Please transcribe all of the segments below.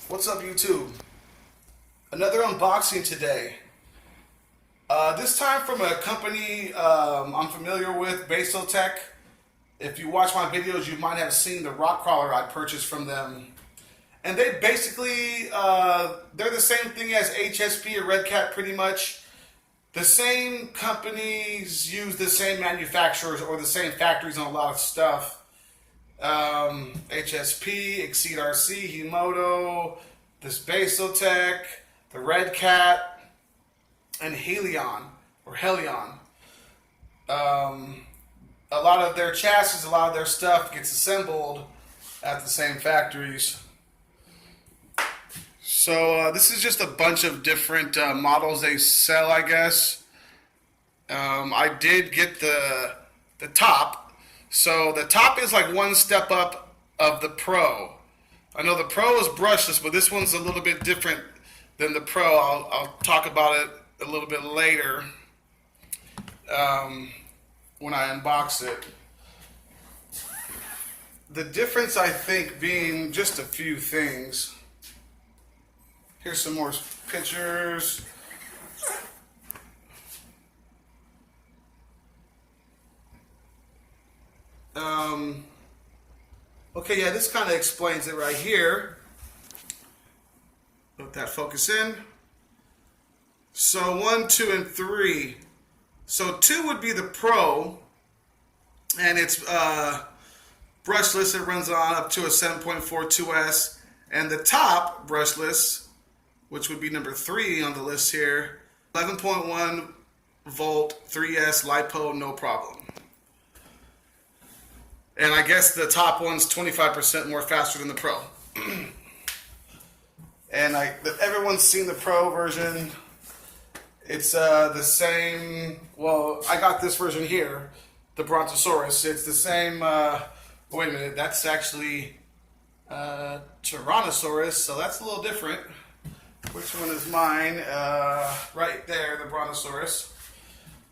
What's up, YouTube? Another unboxing today. This time from a company I'm familiar with, Baseltek. If you watch my videos, you might have seen the rock crawler I purchased from them. And they basically, they're the same thing as HSP or Red Cat pretty much. The same companies use the same manufacturers or the same factories on a lot of stuff. HSP, Exceed RC, Himoto, this Baseltek, the Red Cat, and Helion. A lot of their chassis, a lot of their stuff gets assembled at the same factories. So this is just a bunch of different models they sell, I guess. I did get the top. So the top is like one step up of the Pro. I know the Pro is brushless, but this one's a little bit different than the Pro. I'll talk about it a little bit later when I unbox it. The difference, I think, being just a few things. Here's some more pictures. Okay, yeah, this kind of explains it right here. Let that focus in. So 1, 2, and 3. So 2 would be the Pro, and it's brushless. It runs on up to a 7.42S, and the top brushless, which would be number 3 on the list here, 11.1 volt 3S LiPo, no problem. And I guess the top one's 25% more faster than the Pro. And everyone's seen the Pro version. It's the same. Well, I got this version here, the Brontosaurus. It's the same. Wait a minute, that's actually Tyrannosaurus, so that's a little different. Which one is mine? Right there, the Brontosaurus.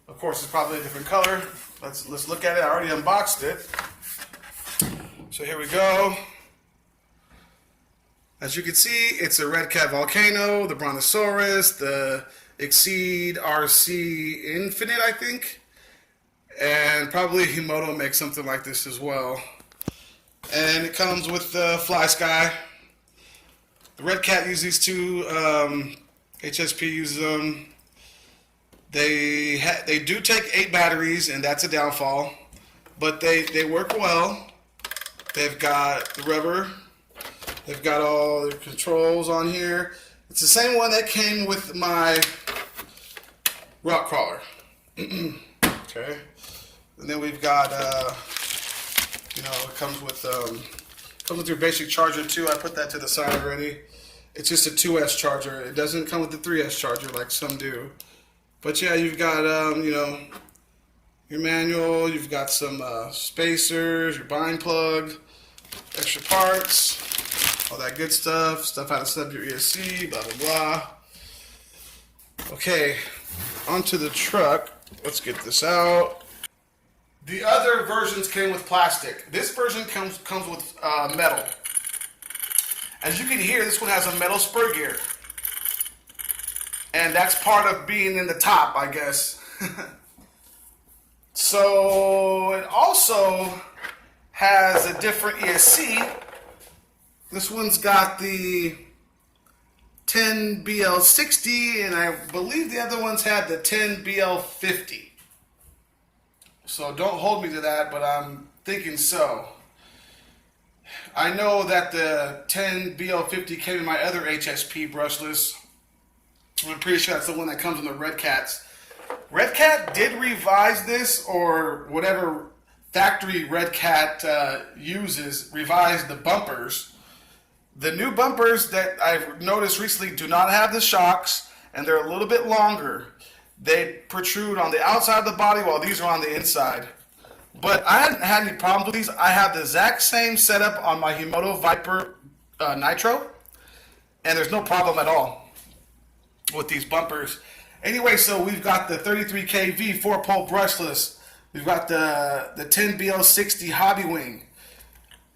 Of course, it's probably a different color. Let's look at it. I already unboxed it. So here we go. As you can see, it's a Red Cat Volcano, the Brontosaurus, the Exceed RC Infinite, I think. And probably Himoto makes something like this as well. And it comes with the Fly Sky. The Red Cat uses these two. HSP uses them. They do take 8 batteries, and that's a downfall. But they work well. They've got the rubber. They've got all the controls on here. It's the same one that came with my rock crawler. Okay. And then we've got, it comes with your basic charger too. I put that to the side already. It's just a 2S charger. It doesn't come with the 3S charger like some do. But yeah, you've got, your manual. You've got some spacers, your bind plug, extra parts, all that good stuff how to set up your ESC, blah, blah, blah. Okay, onto the truck. Let's get this out. The other versions came with plastic. This version comes with metal. As you can hear, this one has a metal spur gear. And that's part of being in the top, I guess. So it also has a different ESC. This one's got the 10BL60, and I believe the other ones had the 10BL50. So don't hold me to that, but I'm thinking so. I know that the 10BL50 came in my other HSP brushless. I'm pretty sure that's the one that comes in the Red Cats. Red Cat did revise this, or whatever factory Red Cat uses, revised the bumpers. The new bumpers that I've noticed recently do not have the shocks, and they're a little bit longer. They protrude on the outside of the body while these are on the inside. But I hadn't had any problems with these. I have the exact same setup on my Himoto Viper Nitro, and there's no problem at all with these bumpers. Anyway, so we've got the 33 kV 4-pole brushless. We've got the 10BL60 Hobby Wing.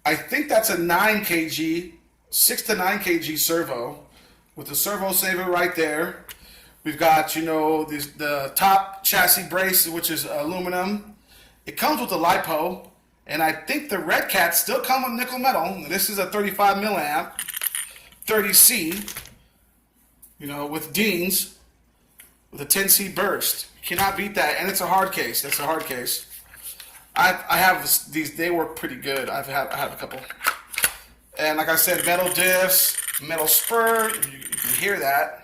I think that's a 9 kg 6 to 9 kg servo with the servo saver right there. We've got, you know, the top chassis brace, which is aluminum. It comes with a LiPo, and I think the Red Cats still come with nickel metal. This is a 35 milliamp, 30C, you know, with Dean's, with a 10C burst. You cannot beat that, and it's a hard case. That's a hard case. I have these. They work pretty good. I have a couple, and like I said, metal diffs, metal spur. You can hear that.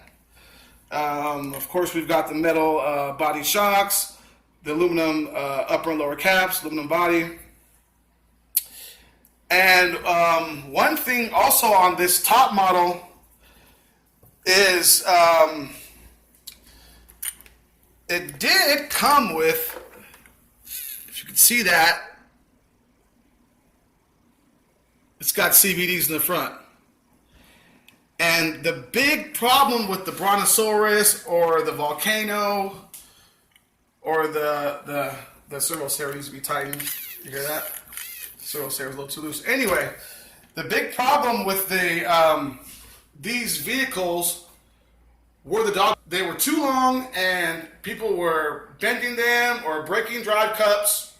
Of course, we've got the metal body shocks, the aluminum upper and lower caps, aluminum body. And one thing also on this top model is it did come with, if you can see that, it's got CVDs in the front. And the big problem with the Brontosaurus or the Volcano or the servo saver needs to be tightened. You hear that? Servo saver is a little too loose. Anyway, the big problem with the these vehicles were the dog. They were too long, and people were bending them or breaking drive cups.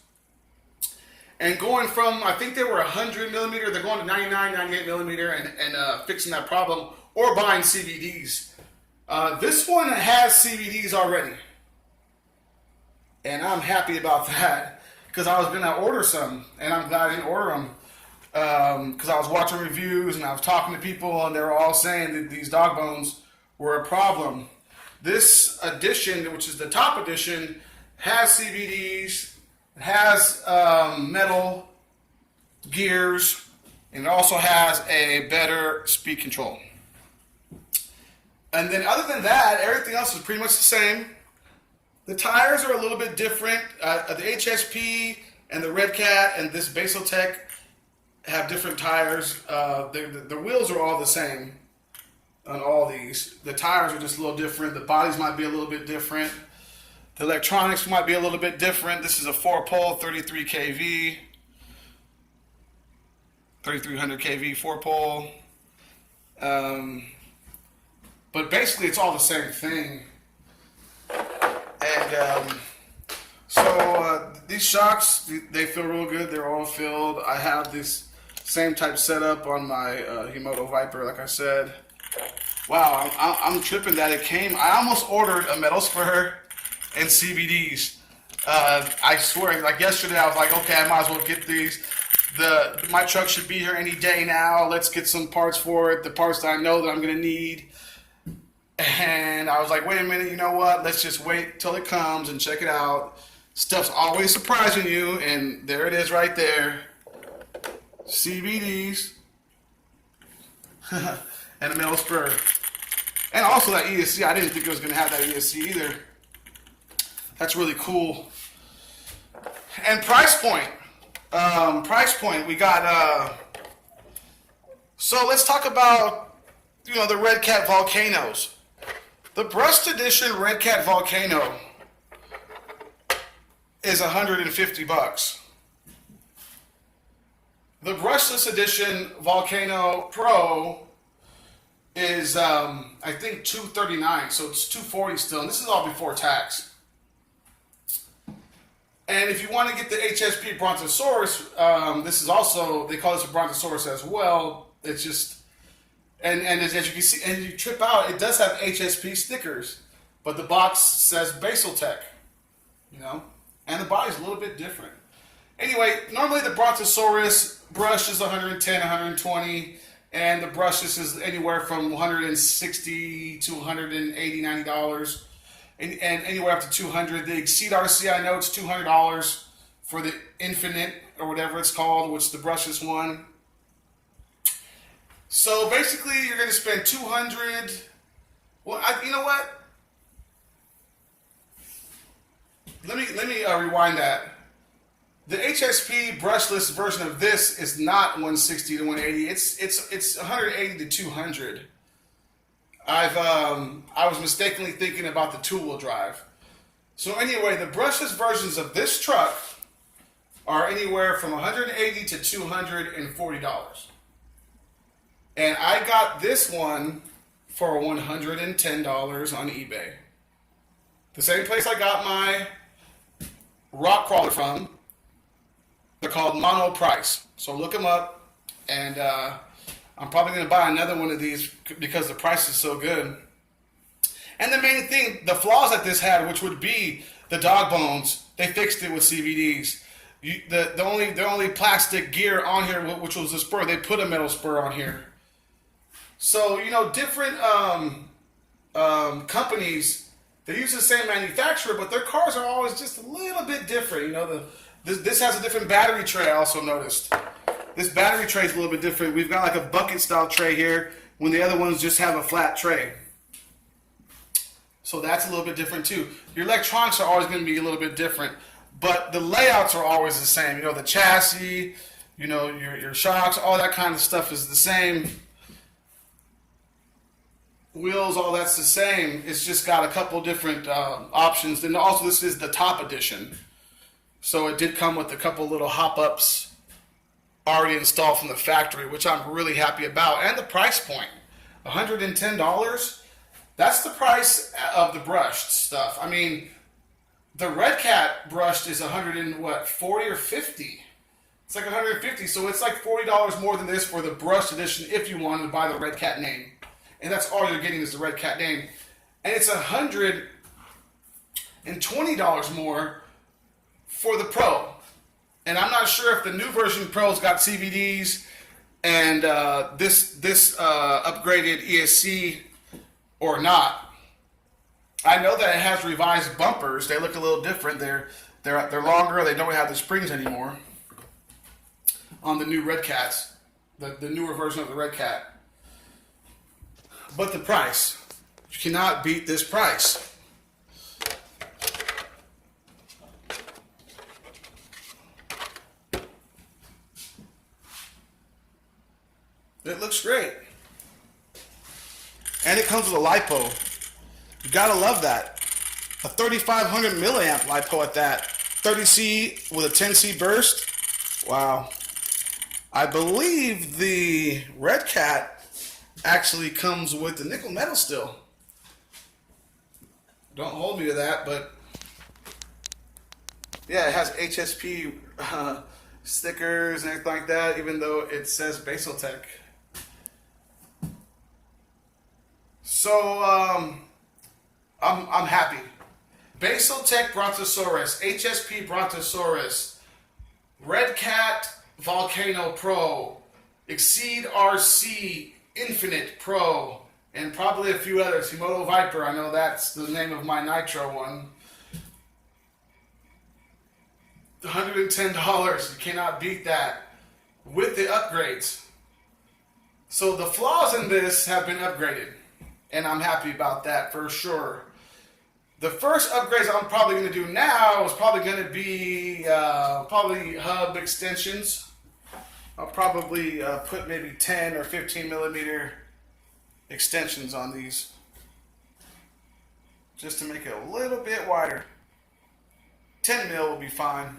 And going from, I think they were 100 millimeter, they're going to 99, 98 millimeter and fixing that problem, or buying CVDs. This one has CVDs already. And I'm happy about that, because I was going to order some, and I'm glad I didn't order them. Because I was watching reviews, and I was talking to people, and they were all saying that these dog bones were a problem. This edition, which is the top edition, has CVDs. It has metal gears, and it also has a better speed control. And then other than that, everything else is pretty much the same. The tires are a little bit different. The HSP and the Red Cat and this Baseltek have different tires. The wheels are all the same on all these. The tires are just a little different. The bodies might be a little bit different. The electronics might be a little bit different. This is a 4-pole, 33 kV, 3300 kV 4-pole. But basically, it's all the same thing. And so these shocks, they feel real good. They're all filled. I have this same type setup on my Himoto Viper, like I said. Wow, I'm tripping that it came. I almost ordered a metal spur and CVDs. I swear, like yesterday, I was like, okay, I might as well get these. My truck should be here any day now. Let's get some parts for it, the parts that I know that I'm going to need. And I was like, wait a minute, you know what? Let's just wait till it comes and check it out. Stuff's always surprising you, and there it is right there. CVDs. And a metal spur. And also that ESC. I didn't think it was going to have that ESC either. That's really cool. And price point. We got, so let's talk about, you know, the Red Cat Volcanoes. The brushed edition Red Cat Volcano is $150. The brushless edition Volcano Pro is, I think, $239. So it's $240 still. And this is all before tax. And if you want to get the HSP Brontosaurus, this is also, they call this a Brontosaurus as well. It's just, and as you can see, and you trip out, it does have HSP stickers, but the box says Baseltek, you know, and the body's a little bit different. Anyway, normally the Brontosaurus brush is 110, 120, and the brushless is anywhere from 160 to 180, $90. And anywhere up to 200. The Exceed RC, I know it's $200 for the Infinite or whatever it's called, which is the brushless one. So basically, you're going to spend $200. Well, you know what? Let me rewind that. The HSP brushless version of this is not 160 to 180. It's 180 to 200. I was mistakenly thinking about the two-wheel drive. So anyway, the brushless versions of this truck are anywhere from $180 to $240. And I got this one for $110 on eBay. The same place I got my rock crawler from. They're called Mono Price. So look them up, and I'm probably going to buy another one of these because the price is so good. And the main thing, the flaws that this had, which would be the dog bones, they fixed it with CVDs. The only plastic gear on here, which was the spur, they put a metal spur on here. So, you know, different companies, they use the same manufacturer, but their cars are always just a little bit different. You know, this has a different battery tray, I also noticed. This battery tray is a little bit different. We've got like a bucket style tray here, when the other ones just have a flat tray. So that's a little bit different too. Your electronics are always going to be a little bit different, but the layouts are always the same. You know, the chassis, you know, your shocks, all that kind of stuff is the same. Wheels, all that's the same. It's just got a couple different options. And also this is the top edition. So it did come with a couple little hop-ups already installed from the factory, which I'm really happy about. And the price point, $110. That's the price of the brushed stuff. I mean, the Red Cat brushed is $140 or $50. It's like $150, so it's like $40 more than this for the brushed edition if you wanted to buy the Red Cat name. And that's all you're getting is the Red Cat name. And it's $120 more for the Pro. And I'm not sure if the new version Pro's got CVDs and this upgraded ESC or not. I know that it has revised bumpers. They look a little different. They're longer. They don't have the springs anymore on the new Red Cats, the newer version of the Red Cat. But the price, you cannot beat this price. It looks great. And it comes with a LiPo. You gotta love that. A 3500 milliamp LiPo at that. 30C with a 10C burst. Wow. I believe the Red Cat actually comes with the nickel metal still. Don't hold me to that, but yeah, it has HSP stickers and everything like that, even though it says Baseltek. So I'm happy. Baseltek Brontosaurus, HSP Brontosaurus, Red Cat Volcano Pro, Exceed RC Infinite Pro, and probably a few others. Himoto Viper, I know that's the name of my Nitro one. $110, you cannot beat that with the upgrades. So the flaws in this have been upgraded, and I'm happy about that for sure. The first upgrades I'm probably going to do now is probably going to be probably hub extensions. I'll probably put maybe 10 or 15 millimeter extensions on these just to make it a little bit wider. 10 mil will be fine.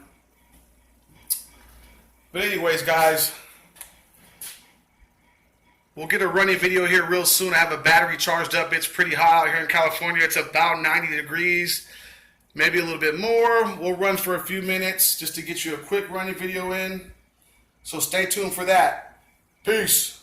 But anyways, guys, we'll get a running video here real soon. I have a battery charged up. It's pretty hot out here in California. It's about 90 degrees, maybe a little bit more. We'll run for a few minutes just to get you a quick running video in. So stay tuned for that. Peace.